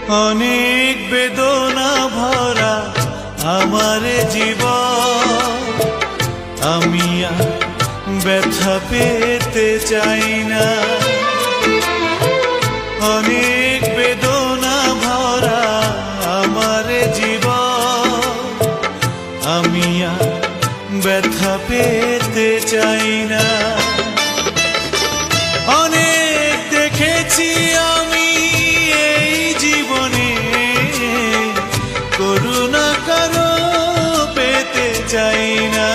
অনেক বেদনা ভরা আমার জীবন, আমি আর ব্যথা পেতে চাই না। অনেক বেদনা ভরা আমার জীবন, আমি আর ব্যথা পেতে চাই না। অনেক দেখেছি আমি এই জীবনে, করুণা কারো পেতে চাই না।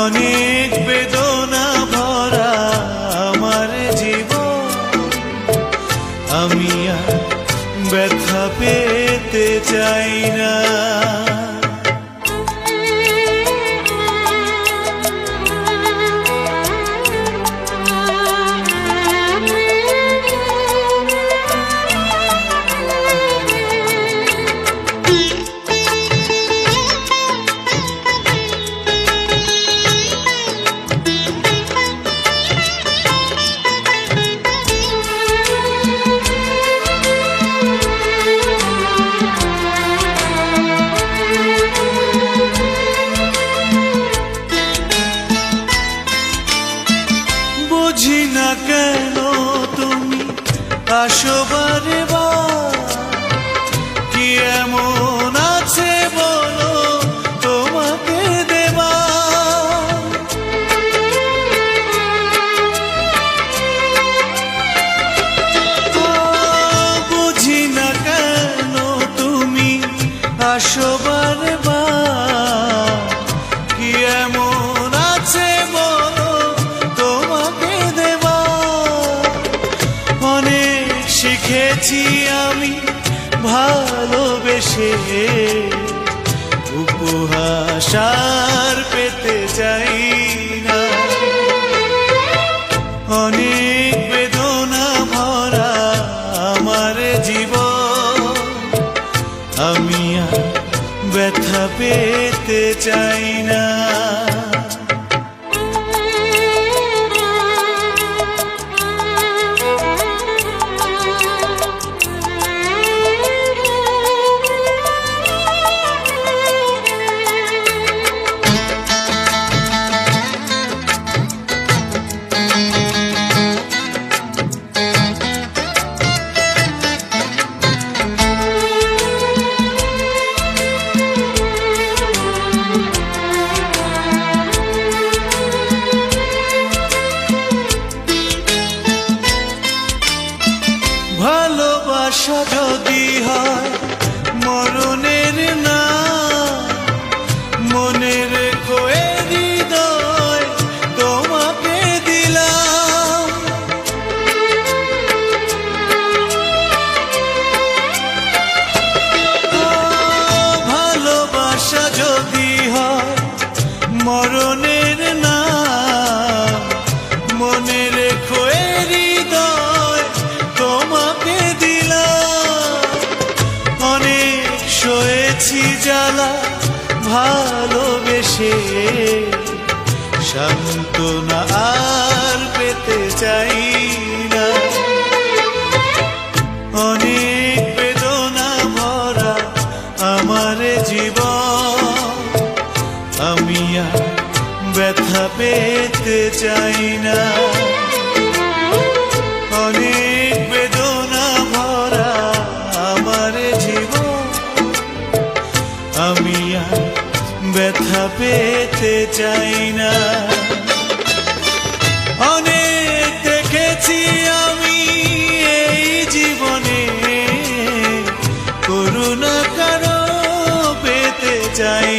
অনেক বেদনা ভরা আমার জীবন, আমি আর ব্যথা পেতে চাই না। বুঝি না কেন তুমি আসো বারে বার, কি এমন আছে বলো তোমাকে দেবা। বুঝি না কেন তুমি আসো বারে বার, কি এমন আছে বলো তোমাকে দেবা। অনেক শিখেছি আমি ভালোবেসে, উপহাস আর পেতে চাই না। অনেক বেদনা ভরা আমার জীবন, আমি আর ব্যথা পেতে চাই না। ভালোবাসা যদি হয় মরণের না, মনে রেখো এ হৃদয় তোমাকে দিলাম। ভালোবাসা যদি হয় মরণের না, মনে রেখো এ হৃদয় তোমাকে দিলাম। অনেক সয়েছি জ্বালা ভালোবেসে, সান্ত্বনা আর পেতে চাই না। অনেক বেদনা ভরা আমার জীবন, আমি আর ব্যথা পেতে চাই না। অনেক বেদনা ভরা আমার জীবন, আমি আর ব্যথা পেতে চাই না। অনেক দেখেছি আমি এই জীবনে, করুণা কারো পেতে চাই